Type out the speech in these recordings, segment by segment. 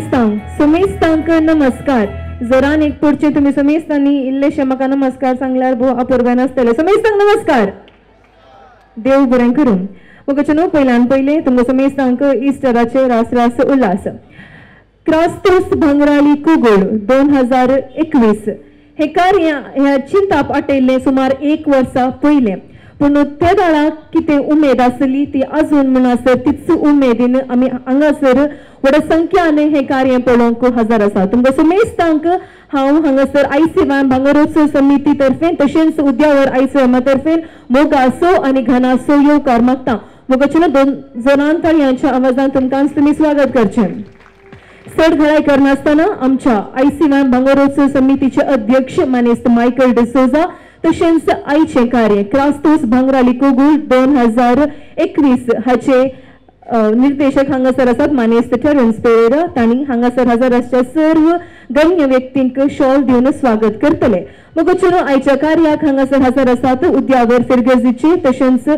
सुमेस्तांक नमस्कार. जोरान एक पुढचे तुम्ही सुमेस्तांनी इल्लेशे म्हाका नमस्कार सांगल्यार भोव अपूर्वान आसतले. सुमेस्तांक नमस्कार. देव बरें करूं. मुखाचे न्हू पयल्यान पयले तुमकां सुमेस्तांक इस्टराचे रास रास उल्हास. क्रास्तोस भंगराळी कुगूळ 2021 हे कार्य ह्या चिंताप आटयल्लें सुमार 1 वर्सा पयलें. पूण त्या दाळाक कितें उमेद आसली ती अजून म्हणसर तीच उमेदीन आमी हांगासर व्हड संख्यान हे कार्य पळोवंक हजर आसा. तुमकां सुमेस्तांक हांव हांगासर ICY भांगरोत्सव समिती तर्फे तशेंच उद्यावर ICY तर्फे मोगासो आनी घनासो येवकार मागता. मोगाच्या 2 जोरान ताळयांच्या आवाजान तुमकां तुमी स्वागत करचें. चड घाई करनासतना आमच्या ICY भांगरोत्सव समितीचे अध्यक्ष मानेस्त मायकल डिसोजा तशेंच आयचे कार्य क्रास्तोस भंगराळी कुगूळ 2021 हाचे निर्देशक हांगासर आसात मानेस्त टेरेन्स पेरेरा. तांणी हांगासर हजर आसच्या सर्व गण्य व्यक्तींक शॉल दिवन स्वागत करतले. मुखाचेर आयच्या कार्याक हांगासर हजर आसात उद्यावर फिरगेजीचे तशेंच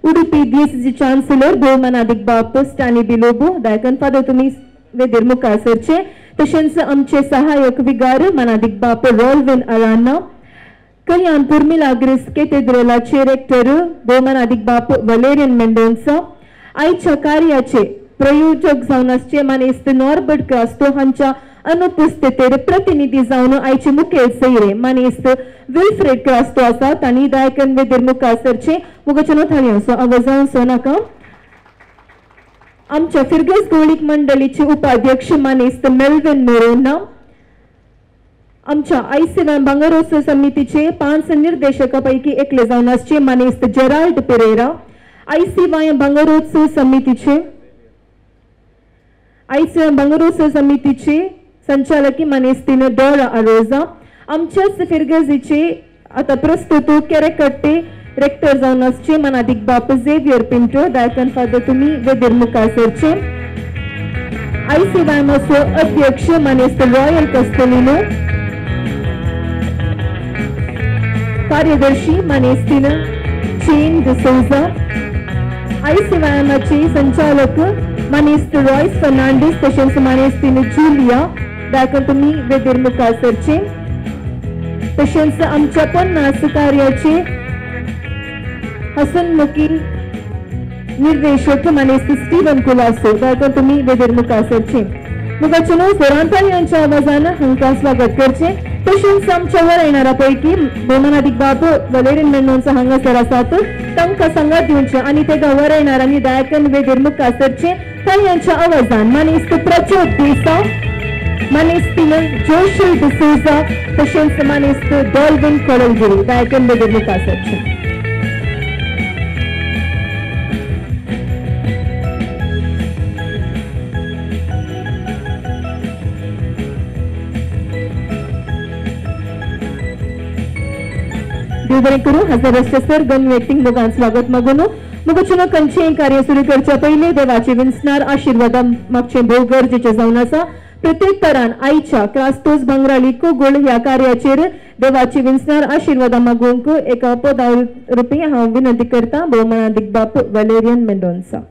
उडुपी DSC चान्सलर भोवमानादिक बाप स्टॅनी बिलोबो दायकन फादर तुमी वेदेर मुखार सरचे. तशेंच आमचे सहाय्यक विगार मानादिक बाप रॉल्विन अराना. कल्याणपूर मिलाग्रिस कॅथेड्रलाचे रेक्टर भोवमानादिक बाप वलेरियन मेंडोन्सा. आयच्या कार्याचे प्रयोजक जावन आसचे मानेस्त नॉर्बर्ट क्रास्तो हांच्या अनुपस्थितीर प्रतिनिधी जावन आयचे मुखेल सैरे मानेस्त विल्फ्रेड क्रास्तो आसात आनी दायकन वेदेर मुखार सरचे. मुखाच्या थाळयांचो आवाज जावचो नाका. आमच्या फिरगेज गवळीक मंडळीचे उपाध्यक्ष मानेस्त मेल्विन मोरोना. आमच्या ICY भांगरोत्सव समितीचे 5 निर्देशकापैकी एकले जावन आसचे मानेस्त जेराल्ड पेरेरा. ICY भांगरोत्सव समितीचे संचालकी मानेस्तीन डोरा अरोजा. आमच्याच फिरगेजीचे आता प्रस्तुत केरेकट्टे रेक्टर जावन आसचे मानादिक बाप झेवियर पिंटो दायकन फादर तुमी वेदेर मुखार सरचे. ICY मासो अध्यक्ष मानेस्त रॉयल कस्टलिनो. कार्यदर्शी मानेस्तीन चेन डिसोजा. ICY माचे संचालक मानेस्त रॉयस फर्नांडिस तशेंच मानेस्तीन जुलिया दायकन तुमी वेदेर मुखार सरचे. तशेंच आमच्या 50 कार्याचे हसनमुखी निर्देशक मानेस्त स्टीवन कुलासो दायकन तुमी वेदेर मुखार सरचे. मुखाचे जोरान यांच्या आवाजान हांकां स्वागत करचे. तशेंच आमच्या वर येणाऱ्या पैकी भोवमानादिक बाप वलेरियन मेंडोन्सा हांगासर आसात. तांकां सांगात दिवचे आनी तेका वर येणाऱ्यांनी दायकन वेदेर मुखार सरचे. तांच्या आवाजान मानेस्त प्रचोद देसा मानेस्तीन जोशी डिसोजा तशेंच मानेस्त डॉल्विन कोळलगिरी दायकन वेदेर मुखार सरचे. देव बरें करूं. हजर आसचे सर गण व्यक्तींक मोगान स्वागत मागून मुखाचें खंयचेंय कार्य सुरू करच्या पयलीं देवाचे विंसणार आशिर्वाद मागचें भोव गरजेचें जावन आसा. प्रत्येक तरान आयच्या क्रास्तोस भंगराळी कुगूळ ह्या कार्याचेर देवाची विंसणार आशिर्वाद मागूंक एका पदा रुपी हांव विनंती करता भोवमानादिक बाप वलेरियन मेंडोन्सा.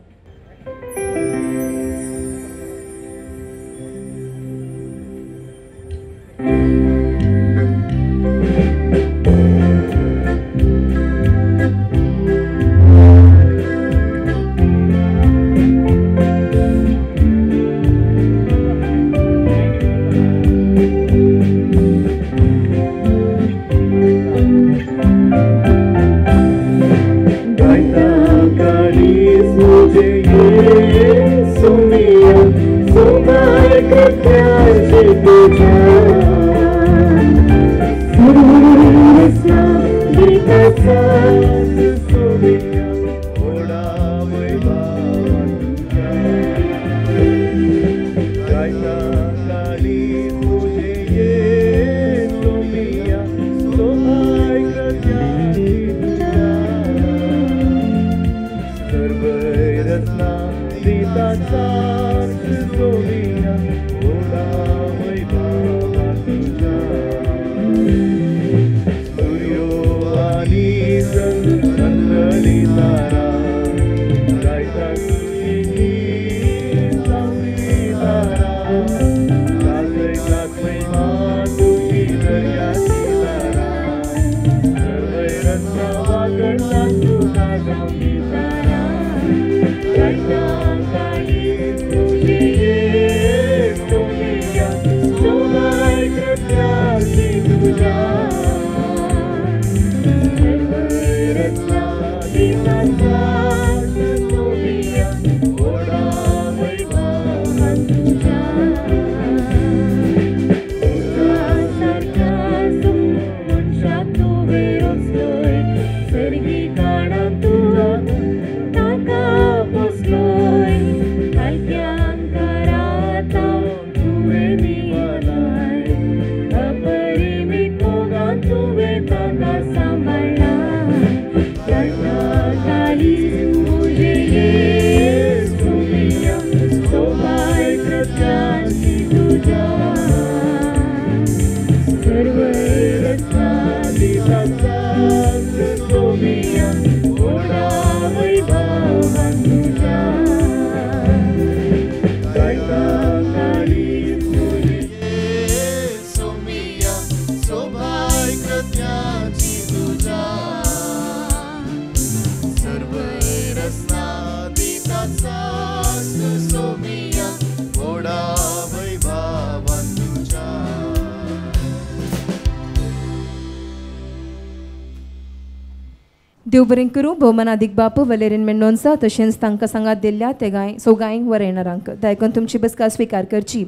देव बरें करूं. भोवमानादीक बाप वलेरीन मेंडोन्सा तशेंच तांकां सांगात दिल्ल्या तेगाय सोगांयक वरेणारांक दायकून तुमची बसका स्विकार करची.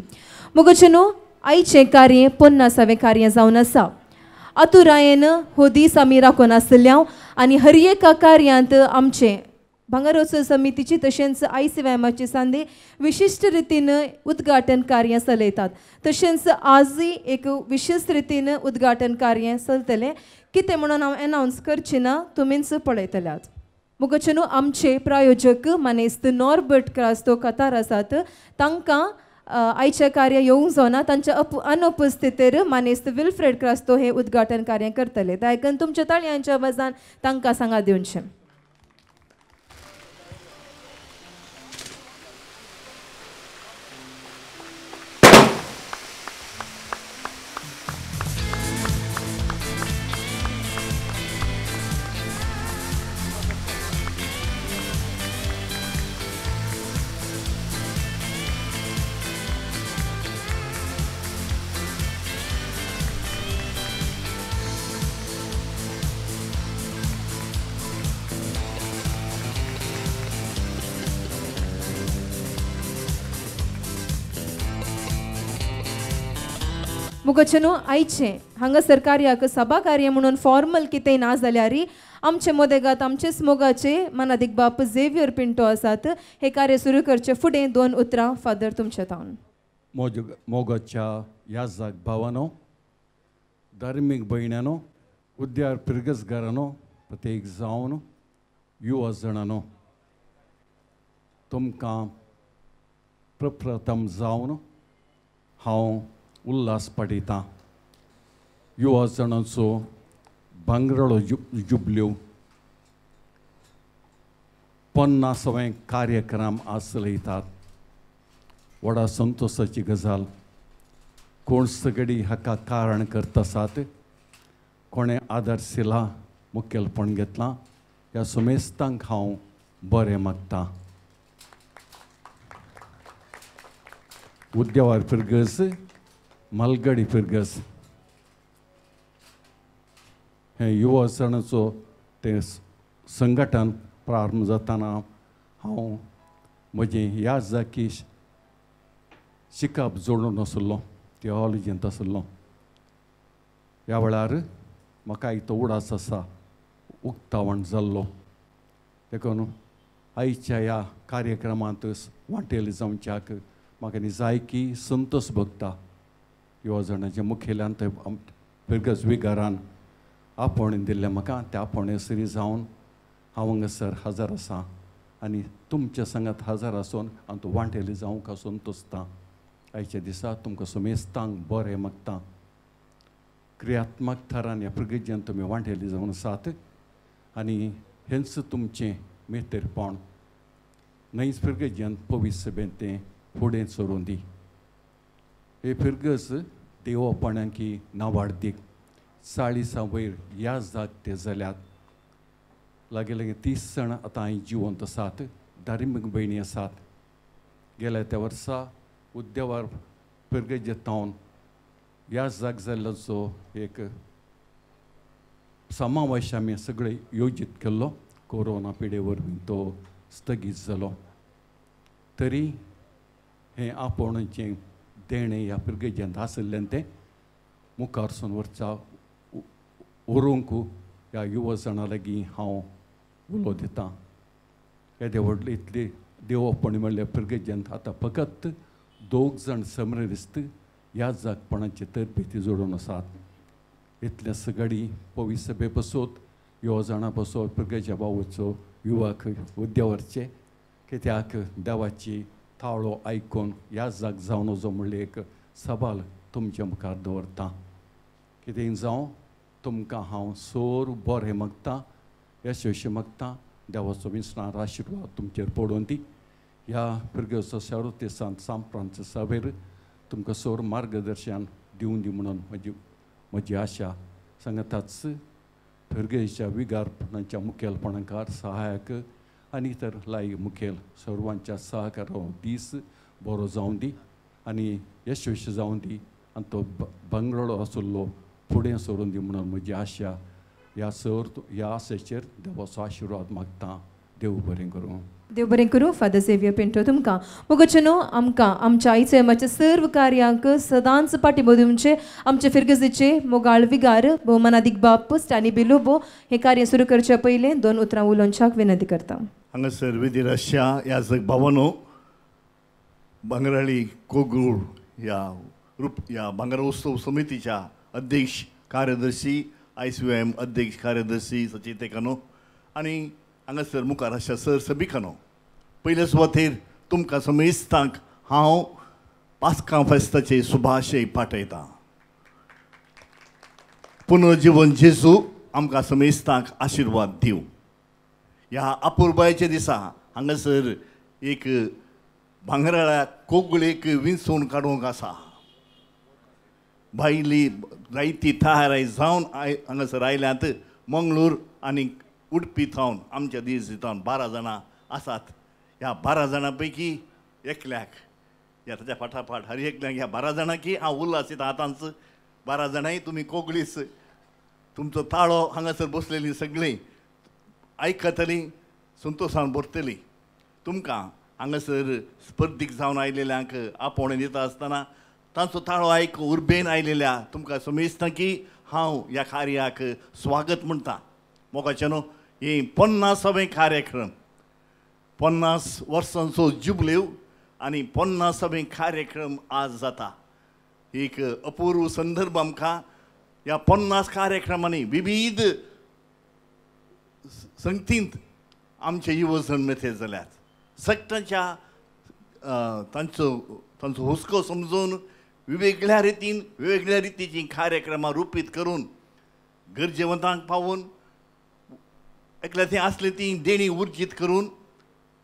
मुगोचेनो आयचें कार्य 50वें कार्य जावन आसा. आतुरायेन हो दीस आमी राखून आसल्या आनी हर एका कार्यांत आमचे भांगरोत्सव समितीची तशेंच ICYMची सांदे विशिश्ट रितीन उद्घाटन कार्य चलयतात. तशेंच आजय एक विशेष रितीन उद्घाटन कार्य चलतलें. कितें म्हणून हांव एनावन्स करची ना, तुमीच पळयतल्यात. मुगोचेनो आमचे प्रायोजक मानेस्त नॉर्बर्ट क्रास्तो कतार आसात. तांकां आयचे कार्य येवंक जावना. तांच्या अनुपस्थितीर मानेस्त विल्फ्रेड क्रास्तो हे उद्घाटन कार्य करतले. दायकन तुमच्या ताळयांच्या वजान तांकां सांगा दिवचें. मुगोचेनो आयचे हांगासर कार्याक सभा कार्य म्हणून फॉर्मल कितेंय ना जाल्यार आमचे मोदेगात आमचेच मोगाचे मानादीक बाप झेवियर पिंटो आसात. हे कार्य सुरू करचे फुडें 2 उतरां फादर तुमचे तावन. मोगाच्या याजाक भावानो, धार्मीक भयणानो, उद्यार पिरगसगारानो, प्रत्येक जावन युवा जाणांनो, तुमकां प्रप्रथम जावन हांव उल्हास पाडयतां. युवा जाणांचो भांगराळो जुबल्यो 50वें कार्यक्रम आज चलयतात. व्हडा संतोशाची गजाल. कोण सगळी हाका कारण करता आसात, कोणें आदर्शिला मुखेलपण घेतलां, ह्या सुमेस्तांक हांव बरें मागतां. उद्यावार पिरगस, मालगडी पिरगस हे युवा सणाचो ते संघटन प्रारंभ जाताना हांव म्हजें ह्या जागी शिकप जोडून आसलो, थियोलॉजींत आसलो. ह्या वेळार म्हाका एक तो उडास आसा, उक्तावण जाल्लो. देखून आयच्या ह्या कार्यक्रमांत वांटेली जावच्याक म्हाका न्ही जायकी संतोश भोगता. युवा जाणांच्या मुखेल्यान थंय पिरगस विगारान आपोवणें दिल्लें म्हाका. त्या आपोवणे सरी जावन हांव हांगासर हजर आसा आनी तुमच्या संगत हजर आसून हांव तूं वांटेली जावंक संतोसतां. आयच्या दिसा तुमकां सुमेस्तांक बरें मागतां. क्रियात्मक थरान ह्या प्रगतीन तुमी वांटेली जावन आसात आनी हेंच तुमचें मेतेरपण नईच प्रगतीन पवित्र सभेन तें फुडें सरून दी. हे पिरगस देवपणांकी नावाडदीक 40 वयर ह्या जाग ते जाल्यात. लागे लागे 30 जाण आतां जिवंत आसात. धार्मीक भयणी आसात गेल्या त्या वर्सा उद्देवार पिरगेजे तावन ह्या जाग जाल्ल्याचो एक समावेश आमी सगळे योजीत केल्लो कोरोना पिडे वरवीं तो स्थगीत जालो तरी हें आपूण जें देणें ह्या पिरगेजेंत आसलें तें मुखारसून वरचा व्हरूंक ह्या युवा जाणां लागीं हांव उलो दितां येदे व्हडले इतली देवपणी म्हणल्यार पिरगेजेंत आतां फकत 2 जाण समरेस्त ह्या जागपणाचे तरबेती जोडून आसात इतले सगळी पवी सभे बसोत युवा जाणां बसोत पिरगेच्या बावूचो युवाक उद्देवारचे कित्याक देवाची ताळो आयकून ह्या जाग जावन वचो म्हणले एक सवाल तुमच्या मुखार दवरतां कितें जावं तुमकां हांव सोर बरें मागतां यशस्वी मागतां देवाचो विस्तार आशिर्वाद तुमचेर पडून दी ह्या पिरगेचो 37 सांप्रांत सभेर तुमकां सोर मार्गदर्शन दिवन दी म्हणून म्हजी आशा सांगताच पिरगेच्या विगारपणाच्या मुखेलपणाकार सहायक आनी इतर लाई मुखेल सर्वांच्या सहकारान दीस बरो जावन दी आनी यशस्वी जावन दी आनी तो बंगळो आसुल्लो फुडें सरून दी म्हणून म्हजी आशा ह्या आशेचेर देवाचो आशिर्वाद मागतां देव बरें करूं देव बरें करूं फादर झेवियर पिंटो तुमकां मोगचनो आमकां आमच्या आयच्या आमच्या सर्व कार्यांक सदांच पाठिंबो दिवचे आमचे फिरगजेचे मोगाळ विगार भोव मनादीक बाप स्टॅनी बिलोबो हे कार्य सुरू करचे पयले 2 उतरां उलोवंच्याक विनंती करता हांगासर विधीर अशा ह्या जग भावनो बांगराळी कोगूळ ह्या बांगरोत्सव समितीच्या अध्यक्ष कार्यदर्शी ICOM अध्यक्ष कार्यदर्शी सचिन तेकानो आनी हांगासर मुखार अशा सर सभिकानो पयले सुवातेर तुमकां समेस्तांक हांव पास्कां फेस्ताचे शुभाशय पाठयतां पुनर्जीवन जेजू आमकां समेस्तांक आशिर्वाद दिवं ह्या अपुर्बायेच्या दिसा हांगासर एक भांगराळ्या कोगुळेक विंचून काडूंक आसा भायली जायती थाराय जावन हांगासर आयल्यांत मंगळूर आनी उडपी थावन आमच्या दीस दितावन 12 जाणां आसात ह्या 12 जाणां पैकी एकल्याक ह्या ताच्या फाटाफाट हर एकल्याक ह्या 12 जाणांकी हांव उल्हासीत हातांच 12 जाणांय तुमी कोगळीस तुमचो ताळो हांगासर बसलेलीं सगळीं आयकतलीं संतोशान भरतलीं तुमकां हांगासर स्पर्धीक जावन आयलेल्यांक आपोवणें दिता आसतना तांचो ताळो आयकून उर्बेन आयलेल्या तुमकां समेस्तां की हांव ह्या कार्याक स्वागत म्हणटा मोगाचेनो ही 50वे कार्यक्रम 50 वर्सांचो जुबल्यो आनी 50वे कार्यक्रम आज जाता एक अपूर्व संदर्भ आमकां ह्या 50 कार्यक्रमांनी विविध संगतींत आमचे युवजण मेथेर जाल्यात सगळ्यांच्या तांचो हुस्को समजून वेगवेगळ्या रितीची कार्यक्रमां रुपीत करून गरजेवंतांक पावून एकल्याथी आसली ती देणी उर्जीत करून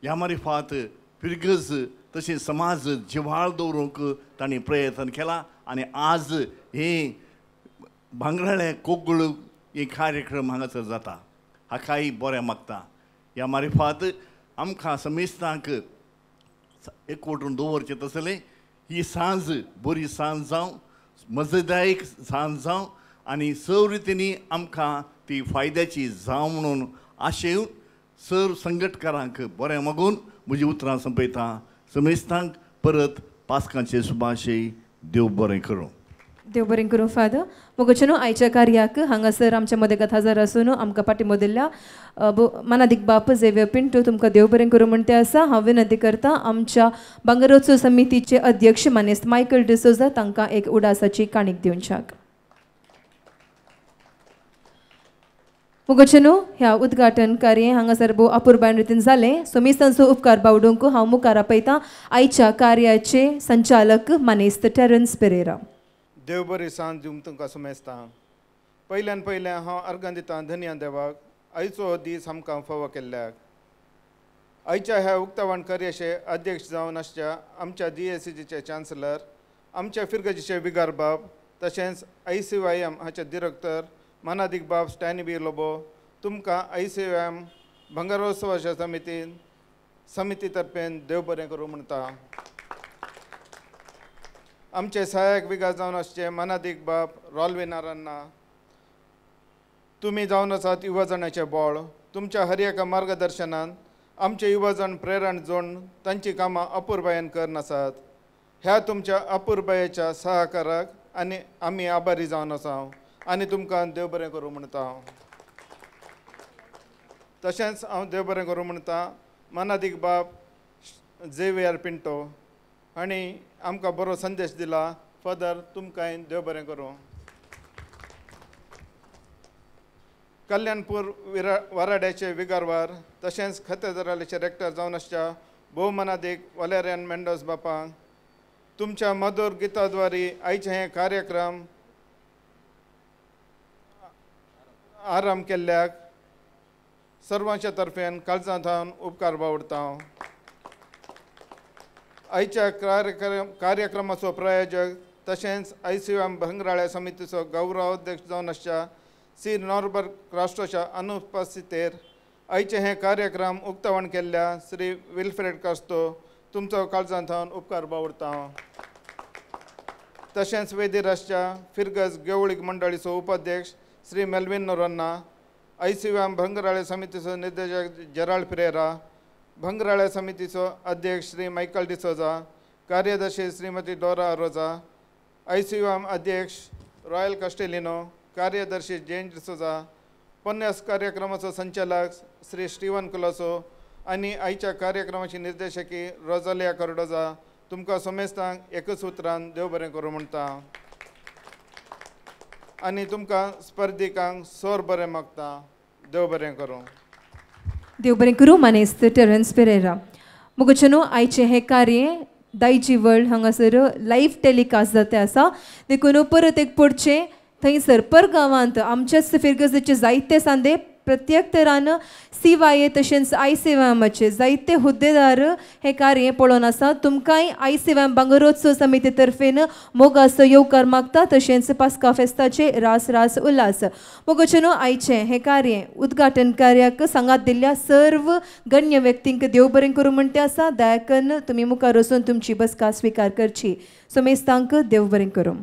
ह्या मारिफात पिरगज तशेंच समाज जिव्हाळ दवरूंक तांणी प्रयत्न केला आनी आज हे भांगराळे कोगुळ हे कार्यक्रम हांगासर जाता हाकाय बरें मागता ह्या मारिफात आमकां समेस्तांक एकवटून दवरचें तसलें ही सांज बरी सांज जावं मजेदायक सांज जावं आनी सर्व रितींनी आमकां ती फायद्याची जावं म्हणून आशेवन सर्व संघटकारांक बरें मागून म्हजी उतरां संपयतां समेस्तांक परत पास्कांचे शुभाशय देव बरें करूं देव बरें करूं फादर मोगचनो आयच्या कार्याक हांगासर आमच्या मदेगांत हजर आसून आमकां पाठिंबो दिल्ल्या मनादीक बाप झेवियर पिंटो तुमकां देव बरें करूं म्हणटे आसा हांव विनंती करतां आमच्या बांगरोत्सव समितीचे अध्यक्ष मानेस्त मायकल डिसोजा तांकां एक उडासाची काणीक दिवच्याक मोगचनो ह्या उद्घाटन कार्य हांगासर भोव अपुर्बायेन रितीन जालें समेस्तांचो उपकार बावडूंक हांव मुखार आपयतां आयच्या कार्याचे संचालक मानेस्त टेरन्स पेरेरा देव बरी सांज दिवंक तुमकां समेस्तां पयल्यान हांव अर्गां दितां धन्य देवाक आयचो दीस आमकां फावो केल्ल्याक आयच्या ह्या उक्तावण कार्याचे अध्यक्ष जावन आसच्या आमच्या DSCGचे चान्सलर आमच्या फिरगजीचे विगार बाब तशेंच ICOM हाचे डिरेक्टर मनादीक बाब स्टॅनी बिलोबो तुमकां ICOM भांगरोत्सवाच्या समितीन समिती तर्फेन देव बरें करूं म्हणटा. आमचे सहाय्यक विकास जावन आसचे मनादीक बाब रॉल्वे नारायणा. तुम्ही जावन आसात युवजनाचे बळ. तुमच्या हर एका मार्गदर्शनान आमचे युवजन प्रेरण जोडून तांची कामां अपुर्बायेन करन आसात. ह्या तुमच्या अपुर्बायेच्या सहकाराक आनी आमी आभारी जावन आसा आनी तुमकां देव बरें करूं म्हणटा. तशेंच हांव देव बरें करूं म्हणटा मनादीक बाब झेवियर पिंटो हांणी आमकां बरो संदेश दिला. फादर तुमकांय देव बरें करूं. कल्याणपूर वाराड्याचे विगारवार तशेंच खतेदरालेचे रेक्टर जावन आसच्या भोवमनादीक वलेरियन मेंडोस बापांक तुमच्या मधुर गिताद्वारी आयचे हे कार्यक्रम आरंभ केल्ल्याक सर्वांच्या तर्फेन काळजांतल्यान उपकार बावडटा. आयच्या कार्यक्रमाचो प्रायोजक तशेंच ICUM भंगराळे समितीचो गौरव अध्यक्ष जावन आसच्या श्री नॉर्बर्ट राष्ट्राच्या अनुपस्थितेर आयचे हे कार्यक्रम उक्तावण केल्ल्या श्री विल्फ्रेड कास्तो तुमचो काळजांतल्यान उपकार बावडटा. तशेंच वेदिरासच्या फिरगज गेवळीक मंडळीचो उपाध्यक्ष श्री मेल्विन नोरोन्ना, ICUM भंगराळे समितीचो निर्देशक जेराल्ड पिरेरा, भंगराळे समितीचो अध्यक्ष श्री मायकल डिसोजा, कार्यदर्शी श्रीमती डोरा अरोजा, ICUM अध्यक्ष रॉयल कस्टेलिनो, कार्यदर्शी जेन डिसोजा, पन्नास कार्यक्रमाचो संचालक श्री स्टीवन कुलासो आनी आयच्या कार्यक्रमाची निर्देशकी रोजालिया कार्डोजा तुमकां समेस्तांक एकच उतरान देव बरें करूं म्हणटा. आनी तुमकां स्पर्धिकांक सोर बरें मागता. देव बरें करूं. देव बरें करूं. मानेस्त टेरेन्स पेरेरा. मुगोचनो आयचे हे कार्य दायजी वर्ल्ड हांगासर लायव्ह टेलिकास्ट जाते आसा. देखून परत एक पडचे थंयसर परगांवांत आमच्याच फिरगजेचे जायते सांदे प्रत्येक तरान CYA तशेंच ICUMचे जायते हुद्देदार हे कार्य पळोवन आसा. तुमकांय ICUM बांगरोत्सव समिती तर्फेन मोगाचो येवकार मागता. तशेंच पास्का फेस्ताचे रास उल्हास. मोगोचनो आयचे हे कार्य उद्घाटन कार्याक सांगात दिल्ल्या सर्व गण्य व्यक्तींक देव बरें करूं म्हणटे आसा. दयाकन तुमी मुखार वचून तुमची बसका स्विकार करची. समेस्तांक देव बरें करूं.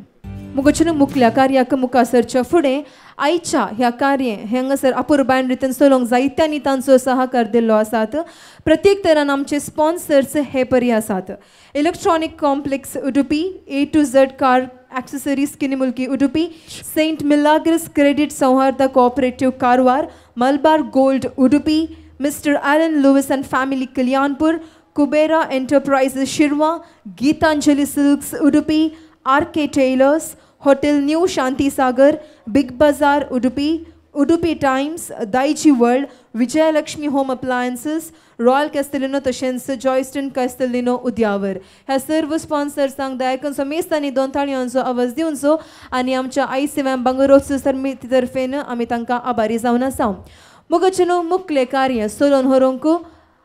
मुगोचनो मुखल्या कार्याक मुखासरच्या फुडें आयच्या ह्या कार्य हांगासर अपुर्बायन रितीन चलोवंक जायत्यांनी तांचो सहकार दिल्लो आसात. प्रत्येक तरान आमचे स्पॉन्सर्स हे परी आसात. Electronic complex Udupi, A to Z car accessories Kinnimulki Udupi, Saint Milagres credit Souharda cooperative Karwar, Malabar gold Udupi, mister Alan Lewis and family Kalyanpur, Kubera enterprises Shirva, Gitanjali silks Udupi, RK tailors, hotel new Shanti Sagar, big bazaar Udupi, Udupi times, Daiji world, Vijayalakshmi home appliances, royal Castelino तशेंच जॉयस्टन कॅस्टेलिनो उद्यावर ह्या सर्व स्पॉन्सर्सांक दयाकन समेस्तांनी दोन ताळयांचो आवाज दिवचो आनी आमच्या ICUM बांगरोत्सव समिती तर्फेन आमी तांकां आभारी जावन आसा. मुगोचनो मुखले कार्य सोलोन व्हरूंक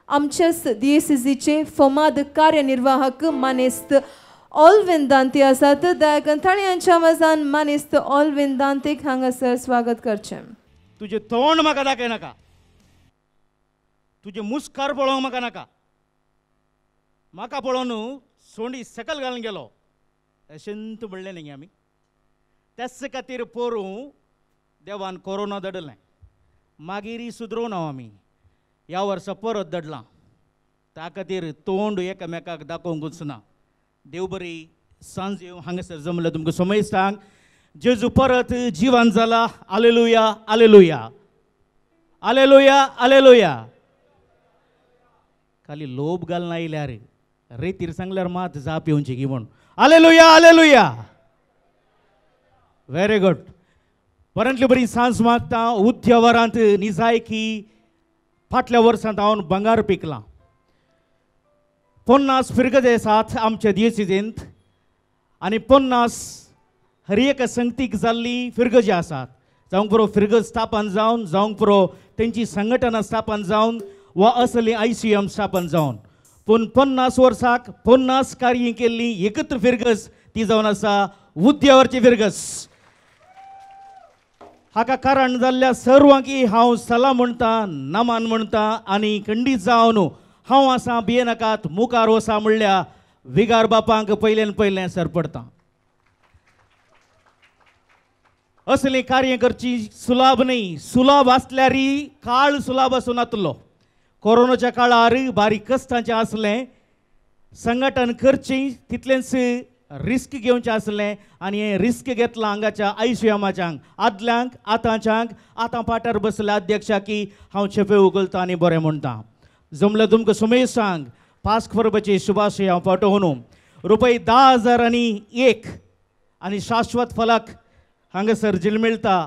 आमच्याच DSCचे फमाद कार्यनिर्वाहक मानेस्त ऑल्विन दांते आसात. दयाकन ताळयांच्या आवाजान मानेस्त ऑल्विन दांतेक हांगासर स्वागत करचें. तुझे तोंड म्हाका दाखय नाका, तुझे मुस्कार पळोवंक म्हाका नाका. म्हाका पळोवन सोंडी सकल घालून गेलो अशेंत म्हणलें न्ही आमी. त्याच खातीर पोरूं देवान कोरोना दडलें. मागीर सुदरोवन हांव आमी ह्या वर्सा परत दडलां. त्या खातीर तोंड एकामेकाक दाखोवंकूच ना. देव बरी सांज येवं हांगासर जमलं तुमकां समय सांग. जेजू परत जिवान जाला. आलेलुया आलेलुया आलेलुया आलेलुया. खाली लोभ घालून आयल्यार रेतीर सांगल्यार मात जाप येवची की म्हूण. आलेलुया आलेलुया. Very good. बऱ्यांतली बरी सांज मागता. उद्यावरांत निजायकी फाटल्या वर्सांत हांव भांगार पिकलां. 50 फिरगजे आसात आमच्या दियेसीजेंत आनी 50 हर एक संगतीक जाल्ली फिरगजी आसात. जावंक पुरो फिरगज स्थापन जावन, जावंक पुरो तेंची संघटना स्थापन जावन वा असली ICUM स्थापन जावन. पूण 50 वर्साक 50 कार्य केल्ली एकत्र फिरगज ती जावन आसा उद्यावरची फिरगज. हाका कारण जाल्ल्या सर्वांकी हांव सलाम म्हणटा, नमन म्हणटा आनी खंडीत जावन हांव आसा भियेनाकात मुखार वसा म्हणल्या विगार बापांक पयलें सरपडटा. असली कार्य करची सुलाभ न्ही, सुलाभ आसल्यार काळ सुलाभ आसूं नातलो. कोरोनाच्या काळार बारीक कश्टांचें आसलें, संघटन करचें तितलेंच रिस्क घेवचें आसलें आनी हें रिस्क घेतलां हांगाच्या आयसीएमाच्यांक, आदल्यांक, आतांच्यांक, आतां पाठार बसल्या अध्यक्षा की हांव छेपे उगलतां आनी बरें म्हणटां. जमलें तुमकां सुमेश सांग पास्क परबेची शुभाशय हांव पाठोवन रुपये 10,001 आनी शाश्वत फलक हांगासर जिलमिळटा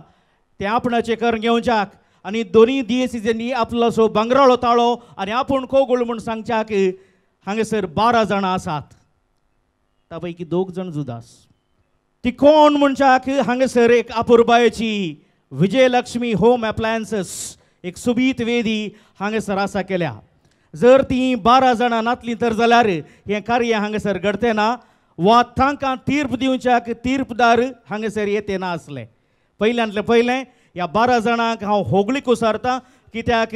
ते आपणाचे कर घेवच्याक आनी दोनी DSCनी आपलो सो बंगराळो ताळो आनी आपूण कोगुळ म्हूण सांगच्याक हांगासर 12 जाणां आसात. त्या पैकी 2 जाण जुदास. ती कोण म्हणच्याक हांगासर एक अपुरबायेची विजयलक्ष्मी होम एप्लायन्सेस एक सुबीत वेदी हांगासर आसा केल्या. जर ती 12 जाणां नातलीं तर जाल्यार हें कार्य हांगासर घडतें ना वा तांकां तीर्प दिवच्याक तीर्पदार हांगासर येते ना आसले. पयल्यांतलें पयलें ह्या 12 जाणांक हांव होगळीक उसारतां कित्याक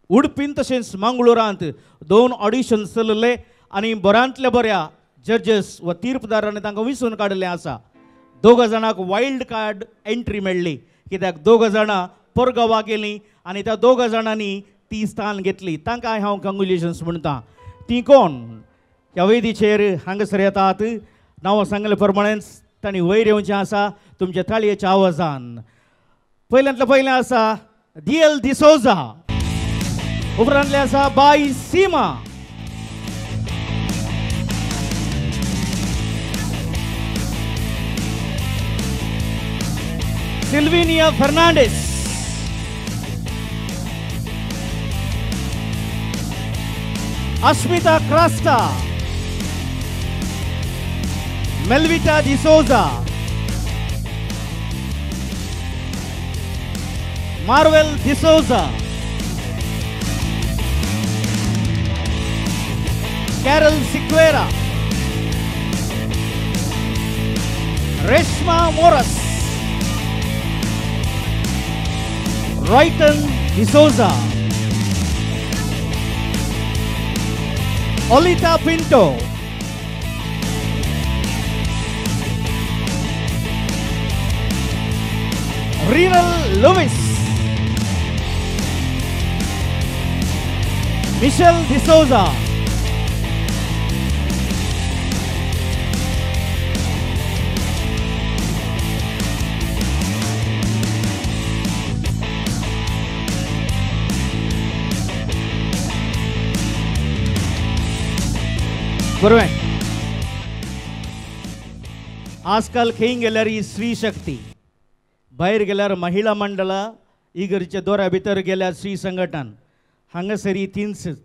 उडपीन तशेंच मंगळुरांत 2 ऑडिशन चलले आनी बऱ्यांतल्या बऱ्या जजेस वा तीर्पदारांनी तांकां विंचून काडलें आसा. 2 जाणांक वायल्ड कार्ड एंट्री मेळ्ळी कित्याक 2 जाणां परगांवा गेलीं आनी त्या 2 जाणांनी ती स्थान घेतली. तांकां हांव कंग्रेच्युलेशन्स म्हणटां. ती कोण ह्या वेदीचेर हांगासर येतात. नांवां सांगले प्रमाणेच तांणी वयर येवचें आसा तुमच्या ताळयेच्या आवाजान. पयल्यांतलें पयलें आसा DL डिसोजा, उपरांतलें आसा बाई सीमा, सिल्विनिया Fernandes, Ashmita Crasta, Melvita D'Souza, Marvel D'Souza, Carol Siqueira, Reshma Moras, Royton D'Souza, Olita Pinto, Renal Lewis, Michelle D'Souza, बरोबर. आजकाल खंय गेल्यार ही स्त्री शक्ती, भायर गेल्यार महिला मंडळा, इगर्जेच्या दोऱ्या भितर गेल्यार स्त्री संघटन, हांगासर ही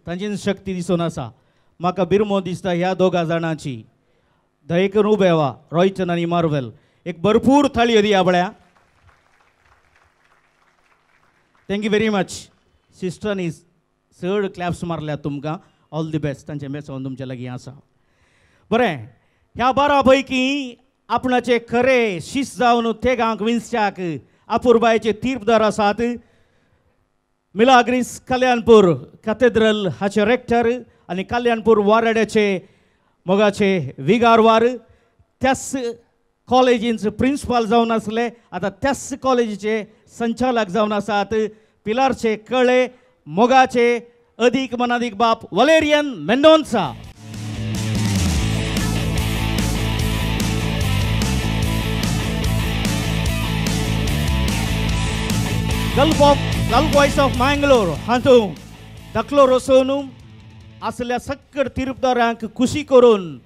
तांची शक्ती दिसून आसा. म्हाका बिरमो दिसता ह्या 2 जाणांची. दयेकन उबे व्हा रॉयचन आनी मार्वेल. एक भरपूर थाळयो दिया बळ्या. Thank you very much. सिस्टरांनी चड क्लॅप्स मारल्यात तुमकां. All the best. तांचे मेसावन तुमच्या लागीं आसा. बरें. ह्या 12 पैकी आपणाचे खरे शिस्त जावन तेगांक विंचच्याक अपुरबायेचे तीर्पदार आसात. मिलाग्रीस कल्याणपूर कॅथेड्रल हाचे रेक्टर आनी कल्याणपूर वाराड्याचे मोगाचे विगारवार. त्याच कॉलेजींचे प्रिन्सिपाल जावन आसले, आतां त्याच कॉलेजीचे संचालक जावन आसात. पिलारचे कळे मोगाचे अधिक मनाधिक बाप Valerian Mendonsa. Gulf voice of Mangalore हातूंत धाकलो रचोवन असल्या सक्कड तीर्पदारांक खुशी करून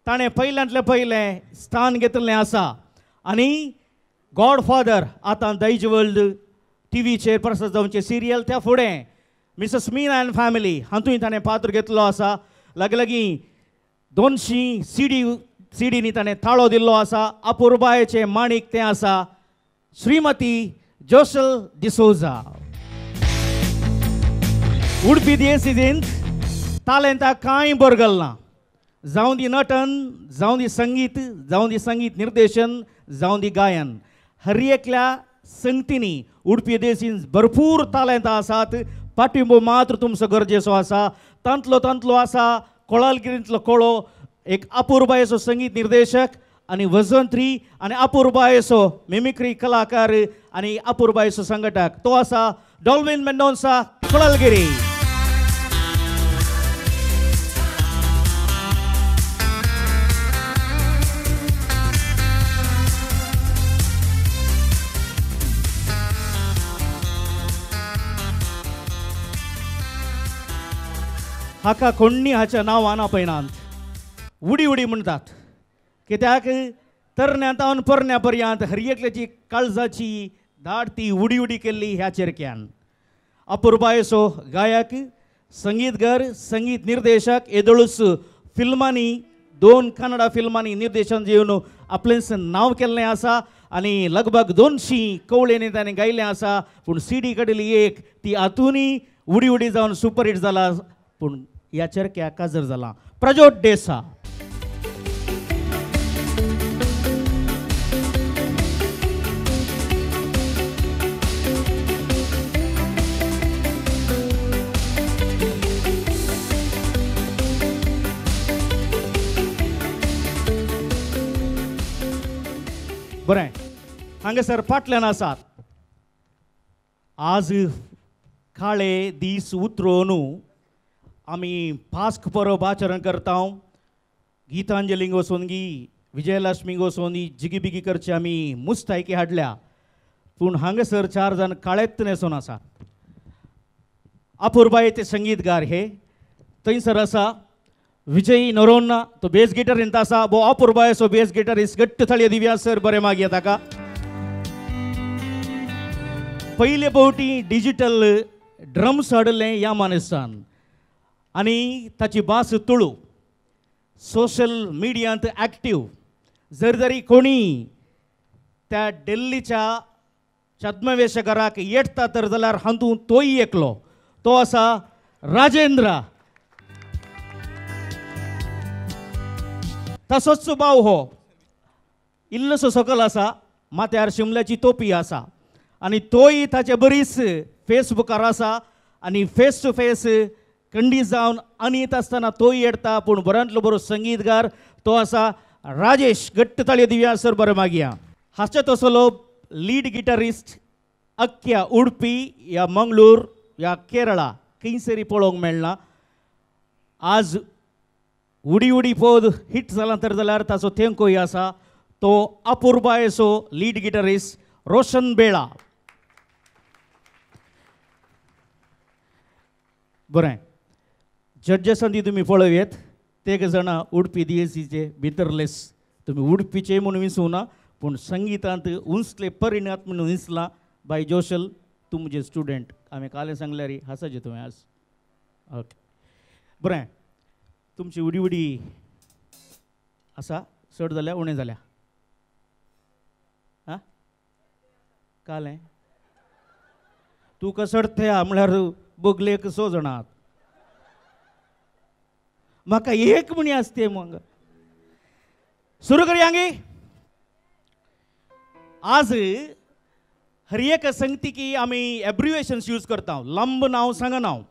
ताणें पयल्यांतलें पयलें स्थान घेतलें आसा. आनी गॉडफादर आतां दैज वर्ल्ड टीव्हीचेर प्रसाद जावचे सिरियल, त्या फुडें मिसेस मीना एंड फॅमिली हातूंय ताणें पात्र घेतलो आसा. लागीं 200 सीडींनी ताणें ताळो दिल्लो आसा. अपुरबायेचे माणिक तें आसा श्रीमती जोशल डिसोजा. उडपी DSCंत तालेंताक कांय बरगल ना. जावं दी नटन, जावं दी संगीत, जावं दी संगीत निर्देशन, जावं दी गायन, हर एकल्या संगतींनी उडपी DSCंत भरपूर तालेंतां आसात. पाठिंबो मात्र तुमचो गरजेचो आसा. तांतलो आसा कोळालगिरींतलो कोळो, एक अपूर्बायेचो संगीत निर्देशक आणि वजंत्री आणि अपूर्बायेचो मिमिक्री कलाकार आणि अपूर्बायेचो संघटक तो आसा डॉल्विन मेंडोन्सा कोळालगिरी. हाका कोणी हाच्या नांव आना पळयनात. उडी उडी म्हणटात कित्याक तरण्यांतावन परण्या पर्यंत हर एकल्याची काळजाची धाड ती उडी उडी केल्ली ह्या चेरक्यान. अपूर्बायेचो गायक, संगीतकार, संगीत निर्देशक, येदोळूच फिल्मांनी 2 कन्नडा फिल्मांनी निर्देशन दिवन आपलेंच नांव केल्लें आसा आनी लगभग 200 कवळेंनी ताणें गायिल्लें आसा. पूण सीडी काडिल्ली एक ती हातूंनी उडी उडी जावन सुपरहिट जाला. पूण ह्या चेरक्याक काजर जाला. प्रज्योत देसा. बरें, हांगासर फाटल्यान आसात. आज काळे दीस उतरून आमी पास्क परब आचरण करता. गीतांजलींक वचून विजयलक्ष्मीक वचून जिगी बिगी करची आमी मुस्तायकी हाडल्या. पूण हांगासर 4 जाण काळेत न्हेसून आसात. अपूर्बाये ते संगीतकार हे थंयसर आसा विजय नरोन्ना, तो बेस गिटारींत आसा. बो अपूर्बायेचो बेस गिटारिस्ट गट्ट थाळयो दिव्या सर. बरें मागया ताका. पयले फावटी डिजिटल ड्रम्स हाडले ह्या मानेस्तान आनी ताची भास तुळू. Social मिडियांत active. जरी कोणी त्या दिल्लीच्या छद्मवेशकाराक येता तर जाल्यार हातूंत तोय एकलो. तो आसा राजेंद्र. तसोच भाव हो इल्लोसो सकल आसा, माथ्यार शिमल्याची टोपी आसा आनी तोय ताचे बरीच फेसबुकार आसा आनी फेस टू फेस कंडीस जावन आनीत आसतना तोय येता. पूण बऱ्यांतलो बरो संगीतकार तो आसा राजेश. गट्ट ताळयो दिव्या सर. बरें मागया. हाचे तसलो लीड गिटारिस्ट अख्ख्या उडपी या मंगळूर या केरळा खंयसरी पळोवंक मेळना. आज उडी उडी पोद हिट जाला तर जाल्यार ताचो थेंकोय आसा. तो अपूर्बायेचो लीड गिटारिस्ट रोशन बेळा. बरें, जड्जेसांनी तुमी पळयत ते जाणां उडपी DSCचे भितरलेस. तुमी उडपीचे म्हणून विसरूं ना, पूण संगीतांत उंचले परिणात म्हणून दिसला. बाय जोशल, तूं म्हजे स्टुडंट. हांवें काले सांगल्यार हांसाचे तुवें आज. ओके, बरें. तुमची उडी उडी आसा चड जाल्या उणें जाल्या? आं कालें तुका चड हा म्हळ्यार बगलेक 6 जाणां. म्हाका एक म्हणी आसते मग. सुरू करया गे. आज हर एक संगतीकी आमी एब्रिवेशन्स यूज करता. लंब नांव सांगा नांव.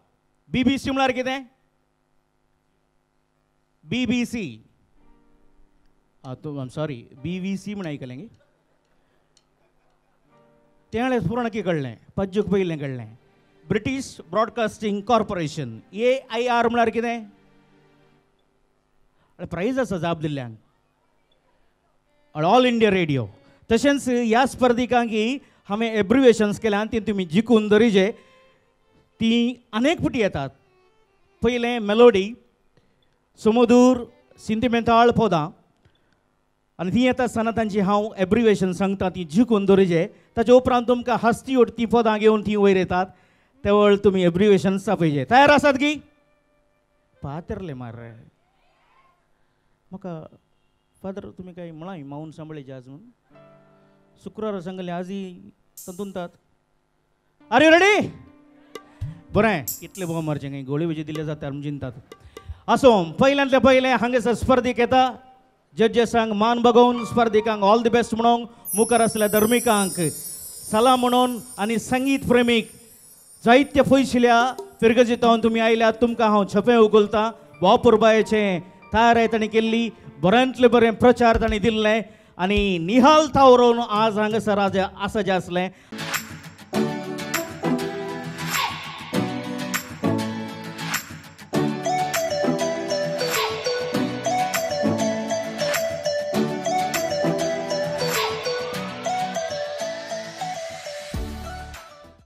BBC म्हळ्यार कितें? BBC. तो सॉरी BVC म्हण आयकलें गे. तें पुराण की कळ्ळें, पज्जूक पयलें कळ्ळें. British broadcasting corporation. AIR म्हळ्यार कितें? प्राइज आसा जाप दिल्ल्यांक. All India radio. तशेंच ह्या स्पर्धिकांक हांवें एब्रिवेशन्स केल्या ती तुमी जिखून दरीजे. ती अनेक फावटी येतात. पयलें मेलोडी, सुमधूर, सिंटिमेंटाळ पदां आनी ती येता आसतना तांची हांव एब्रिवेशन सांगता ती जिखून दरीजे. ताचे उपरांत तुमकां हस्ती उठती पदां घेवन ती वयर येतात. ते वेळ तुमी एब्रिवेशन्स पळयचे. तयार आसात की? पातरले मार म्हाका फादर तुमी काय म्हळां माऊन सांबाळेचे आज म्हणून. शुक्रारा सांगले आजी तंतुंतात. R you ready? बरें, कितले बोमा मारचे काही गोळी बजी दिले जातात चिंतात. असो, पहिल्यांतले पहिले हांगासर स्पर्धीक येता. जड्जेसांक मान बगोवन स्पर्धिकांक ऑल द बेस्ट म्हणून मुखार आसल्या धर्मिकांक सलाम म्हणून आनी संगीत प्रेमीक जायत्या पयशिल्या फिरगजीतावन तुमी आयल्यात तुमकां हांव छपें उखलतां वापुरबायेचें तयारी ताणें केल्ली बऱ्यांतलें बरें प्रचार ताणें दिल्लें आनी निहाल तावरोवन आज हांगासर आसा जें आसलें